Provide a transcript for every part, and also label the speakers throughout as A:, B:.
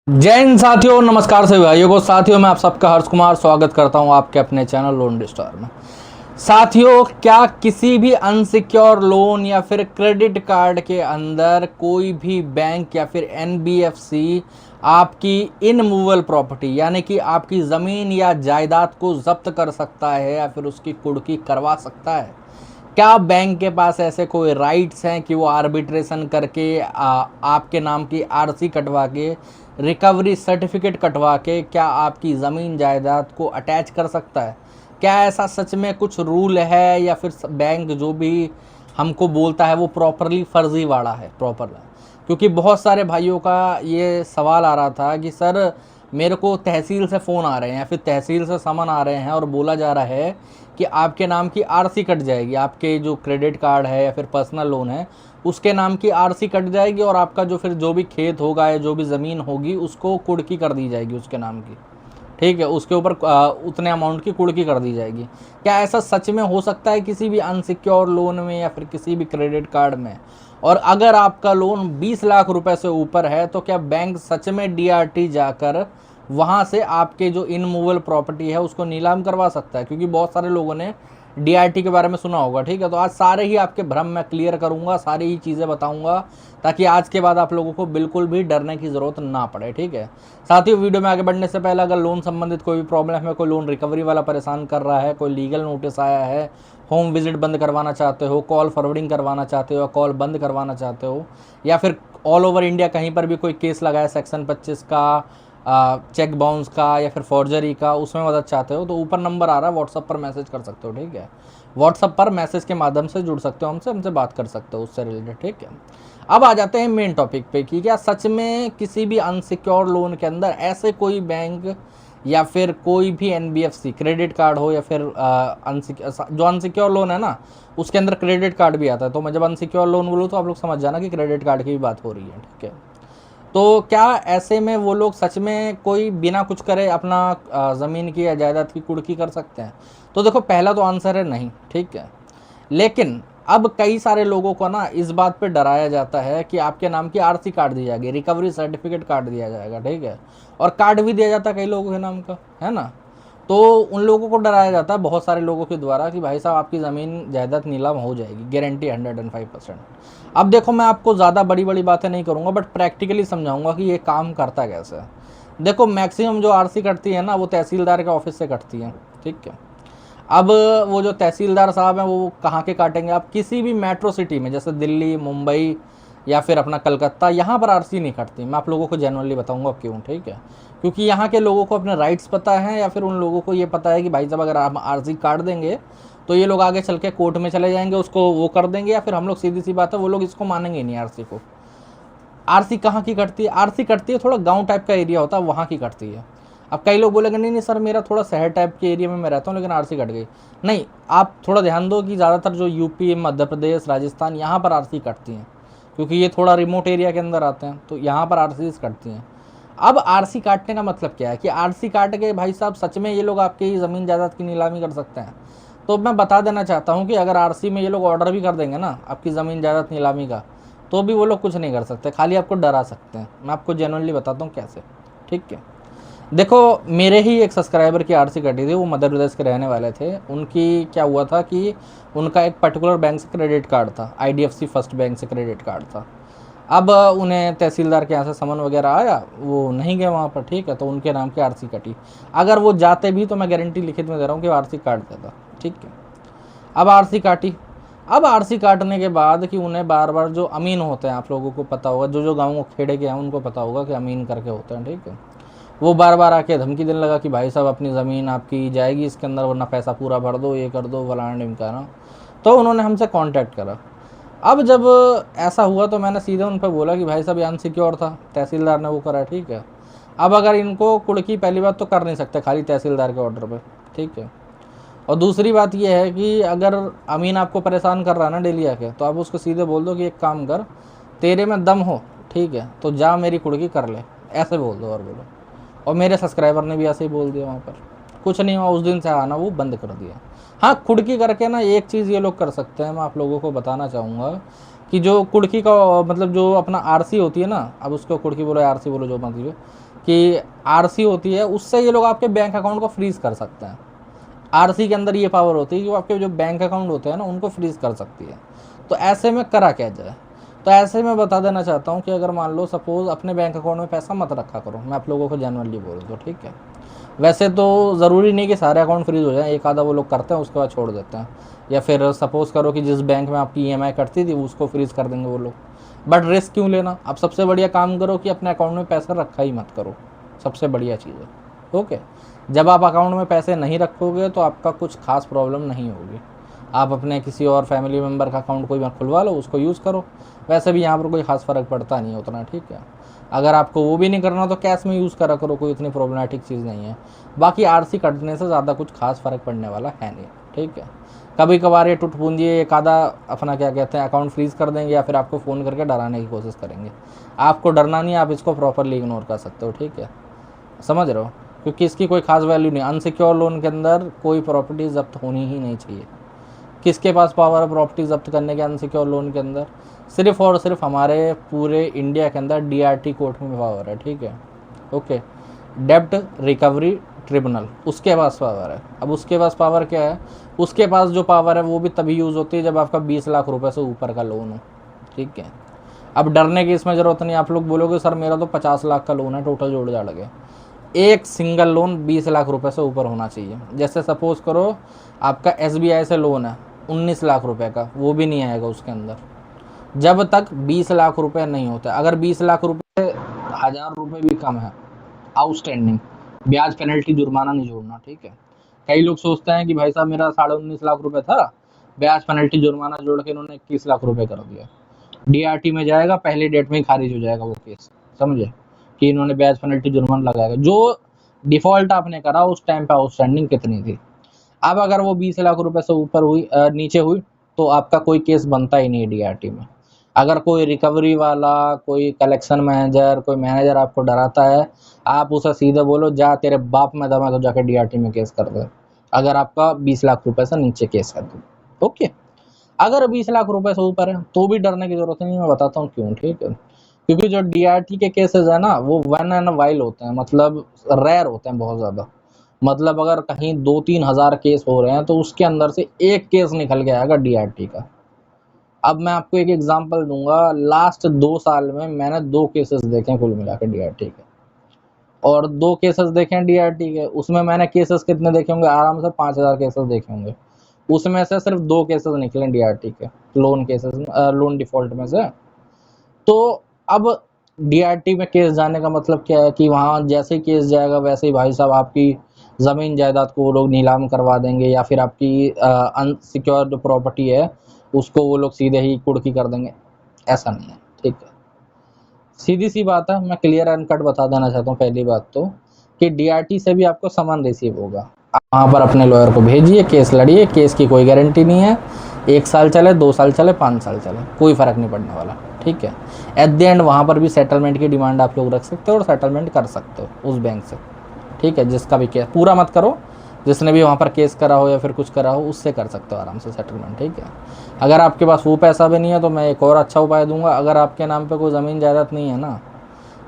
A: जय हिंद साथियों, नमस्कार सभी भाइयों को। साथियों मैं आप सबका हर्ष कुमार स्वागत करता हूं आपके अपने चैनल लोन डिस्टोर में। साथियों, क्या किसी भी अनसिक्योर लोन या फिर क्रेडिट कार्ड के अंदर कोई भी बैंक या फिर एनबीएफसी आपकी इनमूवेबल प्रॉपर्टी यानी कि आपकी ज़मीन या जायदाद को जब्त कर सकता है या फिर उसकी कुर्की करवा सकता है? क्या बैंक के पास ऐसे कोई राइट्स हैं कि वो आर्बिट्रेशन करके आपके नाम की आरसी कटवा के, रिकवरी सर्टिफिकेट कटवा के क्या आपकी ज़मीन जायदाद को अटैच कर सकता है? क्या ऐसा सच में कुछ रूल है या फिर बैंक जो भी हमको बोलता है वो प्रॉपरली फर्जीवाड़ा है प्रॉपर? क्योंकि बहुत सारे भाइयों का ये सवाल आ रहा था कि सर मेरे को तहसील से फ़ोन आ रहे हैं या फिर तहसील से समन आ रहे हैं और बोला जा रहा है कि आपके नाम की आरसी कट जाएगी, आपके जो क्रेडिट कार्ड है या फिर पर्सनल लोन है उसके नाम की आरसी कट जाएगी और आपका जो फिर जो भी खेत होगा या जो भी ज़मीन होगी उसको कुर्की कर दी जाएगी उसके नाम की। ठीक है, उसके ऊपर उतने अमाउंट की कुर्की कर दी जाएगी। क्या ऐसा सच में हो सकता है किसी भी अनसिक्योर लोन में या फिर किसी भी क्रेडिट कार्ड में? और अगर आपका लोन 20 लाख रुपए से ऊपर है तो क्या बैंक सच में डीआरटी जाकर वहाँ से आपके जो इनमूवेबल प्रॉपर्टी है उसको नीलाम करवा सकता है? क्योंकि बहुत सारे लोगों ने डीआरटी के बारे में सुना होगा। ठीक है, तो आज सारे ही आपके भ्रम मैं क्लियर करूंगा, सारी ही चीज़ें बताऊंगा ताकि आज के बाद आप लोगों को बिल्कुल भी डरने की ज़रूरत ना पड़े। ठीक है साथियों, वीडियो में आगे बढ़ने से पहले अगर लोन संबंधित कोई भी प्रॉब्लम है, कोई लोन रिकवरी वाला परेशान कर रहा है, कोई लीगल नोटिस आया है, होम विजिट बंद करवाना चाहते हो, कॉल फॉरवर्डिंग करवाना चाहते हो, कॉल बंद करवाना चाहते हो, या फिर ऑल ओवर इंडिया कहीं पर भी कोई केस लगा है सेक्शन 25 का, चेक बाउंस का या फिर फॉर्जरी का, उसमें मदद चाहते हो तो ऊपर नंबर आ रहा है, व्हाट्सअप पर मैसेज कर सकते हो। ठीक है, व्हाट्सअप पर मैसेज के माध्यम से जुड़ सकते हो हमसे बात कर सकते हो उससे रिलेटेड। ठीक है, अब आ जाते हैं मेन टॉपिक पे कि क्या सच में किसी भी अनसिक्योर लोन के अंदर ऐसे कोई बैंक या फिर कोई भी एनबीएफसी क्रेडिट कार्ड हो या फिर जो अनसिक्योर लोन है ना उसके अंदर क्रेडिट कार्ड भी आता है। तो मैं जब अनसिक्योर लोन बोलूँ तो आप लोग समझ जाना कि क्रेडिट कार्ड की भी बात हो रही है। ठीक है, तो क्या ऐसे में वो लोग सच में कोई बिना कुछ करे अपना ज़मीन की या जायदाद की कुर्की कर सकते हैं? तो देखो, पहला तो आंसर है नहीं। ठीक है, लेकिन अब कई सारे लोगों को ना इस बात पे डराया जाता है कि आपके नाम की आरसी काट दी जाएगी, रिकवरी सर्टिफिकेट काट दिया जाएगा। ठीक है, और कार्ड भी दिया जाता है कई लोगों के नाम का, है ना। तो उन लोगों को डराया जाता है बहुत सारे लोगों के द्वारा कि भाई साहब आपकी ज़मीन जायदाद नीलाम हो जाएगी, गारंटी 105%। अब देखो, मैं आपको ज़्यादा बड़ी बड़ी बातें नहीं करूँगा बट प्रैक्टिकली समझाऊंगा कि ये काम करता कैसे है। देखो, मैक्सिमम जो आरसी कटती है ना वो तहसीलदार के ऑफिस से कटती है। ठीक है, अब वो जो तहसीलदार साहब हैं वो कहाँ के काटेंगे? आप किसी भी मेट्रो सिटी में जैसे दिल्ली, मुंबई या फिर अपना कलकत्ता, यहाँ पर आरसी नहीं कटती। मैं आप लोगों को जेनुअनली बताऊंगा क्यों। ठीक है, क्योंकि यहाँ के लोगों को अपने राइट्स पता है या फिर उन लोगों को ये पता है कि भाई साहब अगर हम आरसी काट देंगे तो ये लोग आगे चल के कोर्ट में चले जाएंगे, उसको वो कर देंगे, या फिर हम लोग सीधी सी बात है वो लोग इसको मानेंगे नहीं आरसी को। आरसी कहाँ की कटती है? आरसी कटती है थोड़ा गांव टाइप का एरिया होता है वहाँ की कटती है। अब कई लोग बोलेंगे नहीं नहीं सर मेरा थोड़ा शहर टाइप के एरिया में मैं रहता हूँ लेकिन आरसी कट गई। नहीं, आप थोड़ा ध्यान दो कि ज़्यादातर जो यूपी, मध्य प्रदेश, राजस्थान यहाँ पर आरसी कटती हैं क्योंकि ये थोड़ा रिमोट एरिया के अंदर आते हैं, तो यहाँ पर आरसी कटती हैं। अब आरसी काटने का मतलब क्या है कि आरसी काट के भाई साहब सच में ये लोग आपकी ज़मीन जायदाद की नीलामी कर सकते हैं? तो मैं बता देना चाहता हूँ कि अगर आरसी में ये लोग ऑर्डर भी कर देंगे ना आपकी ज़मीन जायदाद नीलामी का, तो भी वो लोग कुछ नहीं कर सकते, खाली आपको डरा सकते हैं। मैं आपको जेन्युइनली बताता हूँ कैसे। ठीक है, देखो, मेरे ही एक सब्सक्राइबर की आरसी कटी थी, वो मध्य प्रदेश के रहने वाले थे। उनकी क्या हुआ था कि उनका एक पर्टिकुलर बैंक से क्रेडिट कार्ड था, आईडीएफसी फर्स्ट बैंक से क्रेडिट कार्ड था। अब उन्हें तहसीलदार के यहाँ से समन वगैरह आया, वो नहीं गए वहाँ पर। ठीक है, तो उनके नाम की आरसी कटी। अगर वो जाते भी तो मैं गारंटी लिखित में दे रहा हूँ कि वो आरसी काट देता। ठीक है, अब आरसी काटी। अब आरसी काटने के बाद कि उन्हें बार बार जो अमीन होते हैं, आप लोगों को पता होगा, जो जो गाँव खेड़े के हैं उनको पता होगा कि अमीन करके होते हैं। ठीक है, वो बार बार आके धमकी देने लगा कि भाई साहब अपनी ज़मीन आपकी जाएगी इसके अंदर, वरना पैसा पूरा भर दो, ये कर दो, फलाना ढिमकाना। तो उन्होंने हमसे कांटेक्ट करा। अब जब ऐसा हुआ तो मैंने सीधे उन पर बोला कि भाई साहब ये अनसिक्योर था, तहसीलदार ने वो करा। ठीक है, अब अगर इनको कुड़की पहली बात तो कर नहीं सकते खाली तहसीलदार के ऑर्डर पे। ठीक है, और दूसरी बात ये है कि अगर अमीन आपको परेशान कर रहा है ना डेली आके, तो आप उसको सीधे बोल दो कि एक काम कर, तेरे में दम हो, ठीक है, तो जा मेरी कुड़की कर ले, ऐसे बोल दो और बोलो। और मेरे सब्सक्राइबर ने भी ऐसे ही बोल दिया, वहाँ पर कुछ नहीं हुआ, उस दिन से आना वो बंद कर दिया। हाँ, खुड़की करके ना एक चीज़ ये लोग कर सकते हैं, मैं आप लोगों को बताना चाहूँगा। कि जो कुड़की का मतलब जो अपना आरसी होती है ना, अब उसको कुड़की बोलो आरसी बोलो जो मतलब कि आरसी होती है, उससे ये लोग आपके बैंक अकाउंट को फ्रीज कर सकते हैं। आरसी के अंदर ये पावर होती है कि वो आपके जो बैंक अकाउंट होते हैं ना उनको फ्रीज कर सकती है। तो ऐसे में करा क्या जाए? तो ऐसे में बता देना चाहता हूँ कि अगर मान लो सपोज अपने बैंक अकाउंट में पैसा मत रखा करो, मैं आप लोगों को जेनुअनली बोल दूँ, ठीक है। वैसे तो ज़रूरी नहीं कि सारे अकाउंट फ्रीज हो जाए, एक आधा वो लोग करते हैं उसके बाद छोड़ देते हैं, या फिर सपोज़ करो कि जिस बैंक में आपकी ईएमआई कटती थी उसको फ्रीज़ कर देंगे वो लोग। बट रिस्क क्यों लेना? आप सबसे बढ़िया काम करो कि अपने अकाउंट में पैसा रखा ही मत करो, सबसे बढ़िया चीज़ है। ओके, जब आप अकाउंट में पैसे नहीं रखोगे तो आपका कुछ खास प्रॉब्लम नहीं होगी। आप अपने किसी और फैमिली मेम्बर का अकाउंट कोई खुलवा लो, उसको यूज़ करो। वैसे भी यहाँ पर कोई खास फ़र्क पड़ता नहीं उतना, ठीक है। अगर आपको वो भी नहीं करना तो कैश में यूज़ करा करो, कोई इतनी प्रॉब्लमेटिक चीज़ नहीं है। बाकी आरसी कटने से ज़्यादा कुछ खास फ़र्क पड़ने वाला है नहीं, ठीक है। कभी कभार ये टुटपुंजी एक आधा अपना क्या कहते हैं अकाउंट फ्रीज कर देंगे, या फिर आपको फ़ोन करके डराने की कोशिश करेंगे। आपको डरना नहीं है, आप इसको प्रॉपरली इग्नोर कर सकते हो, ठीक है। समझ रहे हो? क्योंकि इसकी कोई खास वैल्यू नहीं। अनसिक्योर लोन के अंदर कोई प्रॉपर्टी जब्त होनी ही नहीं चाहिए। किसके पास पावर है प्रॉपर्टी जब्त करने के अनसिक्योर लोन के अंदर? सिर्फ और सिर्फ हमारे पूरे इंडिया के अंदर डीआरटी कोर्ट में पावर है, ठीक है। ओके, डेब्ट रिकवरी ट्रिब्यूनल, उसके पास पावर है। अब उसके पास पावर क्या है? उसके पास जो पावर है वो भी तभी यूज़ होती है जब आपका 20 लाख रुपए से ऊपर का लोन हो, ठीक है। अब डरने की इसमें ज़रूरत नहीं। आप लोग बोलोगे सर मेरा तो 50 लाख का लोन है टोटल जोड़ जाड़ के। एक सिंगल लोन 20 लाख रुपए से ऊपर होना चाहिए। जैसे सपोज़ करो आपका एसबीआई से लोन है 19 लाख रुपए का, वो भी नहीं आएगा उसके अंदर जब तक 20 लाख रुपए नहीं होते। अगर 20 लाख रुपए 1000 रुपये भी कम है आउटस्टैंडिंग, ब्याज पेनल्टी जुर्माना नहीं जोड़ना, ठीक है। कई लोग सोचते हैं कि भाई साहब मेरा 19.5 लाख रुपए था, ब्याज पेनल्टी जुर्माना जोड़ के इन्होंने 21 लाख रुपए कर दिया। डीआरटी में जाएगा, पहली डेट में ही खारिज हो जाएगा वो केस, समझे, कि इन्होंने ब्याज पेनल्टी जुर्माना लगाएगा। जो डिफॉल्ट आपने करा उस टाइम पे आउटस्टैंडिंग कितनी थी। अब अगर वो 20 लाख रुपए से ऊपर हुई नीचे हुई तो आपका कोई केस बनता ही नहीं डीआरटी में। अगर कोई रिकवरी वाला, कोई कलेक्शन मैनेजर, कोई मैनेजर आपको डराता है, आप उसे सीधे बोलो जा तेरे बाप में दम है तो जाके डीआरटी में केस कर दे, अगर आपका 20 लाख रुपए से नीचे केस कर दो। ओके, अगर 20 लाख रुपए से ऊपर है तो भी डरने की जरूरत नहीं, मैं बताता हूँ क्यों, ठीक है। क्योंकि जो डीआरटी के केसेस है ना वो वन एंड वाइल होते हैं, मतलब रेयर होते हैं बहुत ज़्यादा। मतलब अगर कहीं 2-3 हज़ार केस हो रहे हैं तो उसके अंदर से एक केस निकल के आएगा डीआरटी का। अब मैं आपको एक एग्जांपल दूंगा, लास्ट 2 साल में मैंने 2 केसेस देखे हैं कुल मिला के डीआरटी के, और 2 केसेस देखे हैं डीआरटी के। उसमें मैंने केसेस कितने देखे होंगे? आराम से 5000 केसेस देखे होंगे। उसमें से सिर्फ 2 केसेस निकले डीआरटी के लोन केसेस, लोन डिफॉल्ट में से। तो अब डीआरटी में केस जाने का मतलब क्या है कि वहाँ जैसे ही केस जाएगा वैसे ही भाई साहब आपकी ज़मीन जायदाद को वो लोग नीलाम करवा देंगे, या फिर आपकी अनसिक्योर्ड जो प्रॉपर्टी है उसको वो लोग सीधे ही कुर्की कर देंगे। ऐसा नहीं है, ठीक है। सीधी सी बात है, मैं क्लियर एंड कट बता देना चाहता हूँ। पहली बात तो कि डीआरटी से भी आपको समन रिसीव होगा। आप वहाँ पर अपने लॉयर को भेजिए, केस लड़िए, केस की कोई गारंटी नहीं है। 1 साल चले, 2 साल चले, 5 साल चले, कोई फ़र्क नहीं पड़ने वाला, ठीक है। एट द एंड वहाँ पर भी सेटलमेंट की डिमांड आप लोग रख सकते हो और सेटलमेंट कर सकते हो उस बैंक से, ठीक है। जिसका भी केस, पूरा मत करो, जिसने भी वहाँ पर केस करा हो या फिर कुछ करा हो उससे कर सकते हो आराम से सेटलमेंट, ठीक है। अगर आपके पास वो पैसा भी नहीं है तो मैं एक और अच्छा उपाय दूंगा। अगर आपके नाम पे कोई ज़मीन जायदाद नहीं है ना,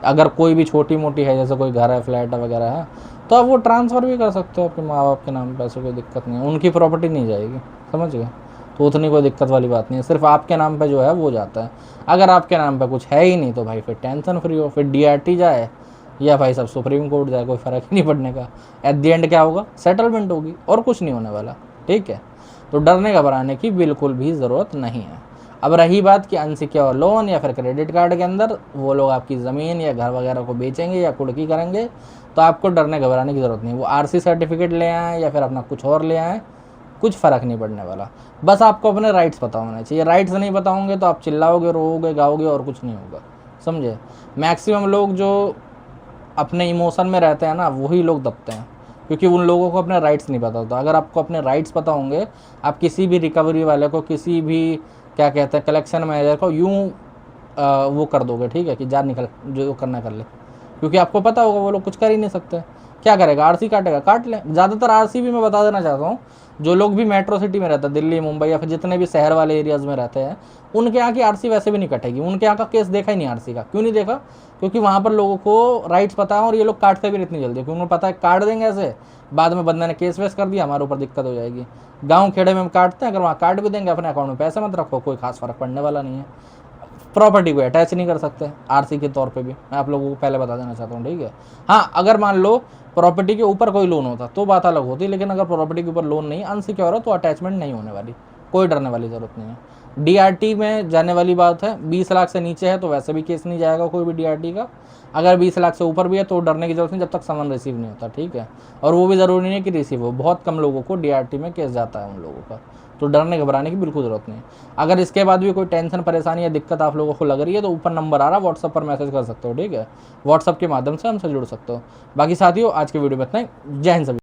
A: अगर कोई भी छोटी मोटी है, जैसे कोई घर है, फ्लैट वगैरह है, तो आप वो ट्रांसफ़र भी कर सकते हो अपने माँ बाप के नाम पे, ऐसे कोई दिक्कत नहीं है। उनकी प्रॉपर्टी नहीं जाएगी, समझ गए। तो उतनी कोई दिक्कत वाली बात नहीं है, सिर्फ आपके नाम पे जो है वो जाता है। अगर आपके नाम पे कुछ है ही नहीं तो भाई फिर टेंशन फ्री हो, फिर डीआरटी जाए या भाई सब सुप्रीम कोर्ट जाए, कोई फ़र्क ही नहीं पड़ने का। एट द एंड क्या होगा? सेटलमेंट होगी और कुछ नहीं होने वाला, ठीक है। तो डरने घबराने की बिल्कुल भी ज़रूरत नहीं है। अब रही बात कि अनसिक्योर लोन या फिर क्रेडिट कार्ड के अंदर वो लोग आपकी ज़मीन या घर वगैरह को बेचेंगे या कुड़की करेंगे, तो आपको डरने घबराने की ज़रूरत नहीं। वो आरसी सर्टिफिकेट ले आएँ या फिर अपना कुछ और ले आएँ, कुछ फ़र्क नहीं पड़ने वाला। बस आपको अपने राइट्स पता होने चाहिए। राइट्स नहीं पता होंगे तो आप चिल्लाओगे, रोओगे, गाओगे और कुछ नहीं होगा, समझे। मैक्सिमम लोग जो अपने इमोशन में रहते हैं ना वही लोग दबते हैं, क्योंकि उन लोगों को अपने राइट्स नहीं पता होता। अगर आपको अपने राइट्स पता होंगे, आप किसी भी रिकवरी वाले को, किसी भी क्या कहते हैं कलेक्शन मैनेजर को यूँ वो कर दोगे, ठीक है, कि जा निकल, जो करना कर ले, क्योंकि आपको पता होगा वो लोग कुछ कर ही नहीं सकते। क्या करेगा, आरसी काटेगा, काट ले। ज़्यादातर आरसी भी मैं बता देना चाहता हूँ, जो लोग भी मेट्रो सिटी में रहते हैं, दिल्ली मुंबई या फिर जितने भी शहर वाले एरियाज़ में रहते हैं, उनके यहाँ की आरसी वैसे भी नहीं कटेगी। उनके यहाँ का केस देखा ही नहीं आरसी का। क्यों नहीं देखा? क्योंकि वहाँ पर लोगों को राइट्स पता है और ये लोग काटते भी नहीं इतनी जल्दी, क्योंकि उन्हें पता है काट देंगे ऐसे, बाद में बंदे ने केस वेस कर दिया, हमारे ऊपर दिक्कत हो जाएगी। गाँव खेड़े में हम काटते हैं, अगर वहाँ काट भी देंगे, अपने अकाउंट में पैसे मत रखो, कोई खास फर्क पड़ने वाला नहीं है। प्रॉपर्टी को अटैच नहीं कर सकते आरसी के तौर पे भी, मैं आप लोगों को पहले बता देना चाहता हूँ, ठीक है। हाँ, अगर मान लो प्रॉपर्टी के ऊपर कोई लोन होता तो बात अलग होती, लेकिन अगर प्रॉपर्टी के ऊपर लोन नहीं, अनसिक्योर है, तो अटैचमेंट नहीं होने वाली, कोई डरने वाली ज़रूरत नहीं है। डीआरटी में जाने वाली बात है, 20 लाख से नीचे है तो वैसे भी केस नहीं जाएगा कोई भी डीआरटी का। अगर 20 लाख से ऊपर भी है तो डरने की जरूरत नहीं, जब तक समन रिसीव नहीं होता, ठीक है। और वो भी ज़रूरी नहीं है कि रिसीव हो, बहुत कम लोगों को डीआरटी में केस जाता है उन लोगों का, तो डरने घबराने की बिल्कुल ज़रूरत नहीं है। अगर इसके बाद भी कोई टेंशन परेशानी या दिक्कत आप लोगों को लग रही है तो ऊपर नंबर आ रहा है, व्हाट्सअप पर मैसेज कर सकते हो, ठीक है। व्हाट्सअप के माध्यम से हमसे जुड़ सकते हो। बाकी साथियों, आज के वीडियो में इतना ही। जय हिंद सभी।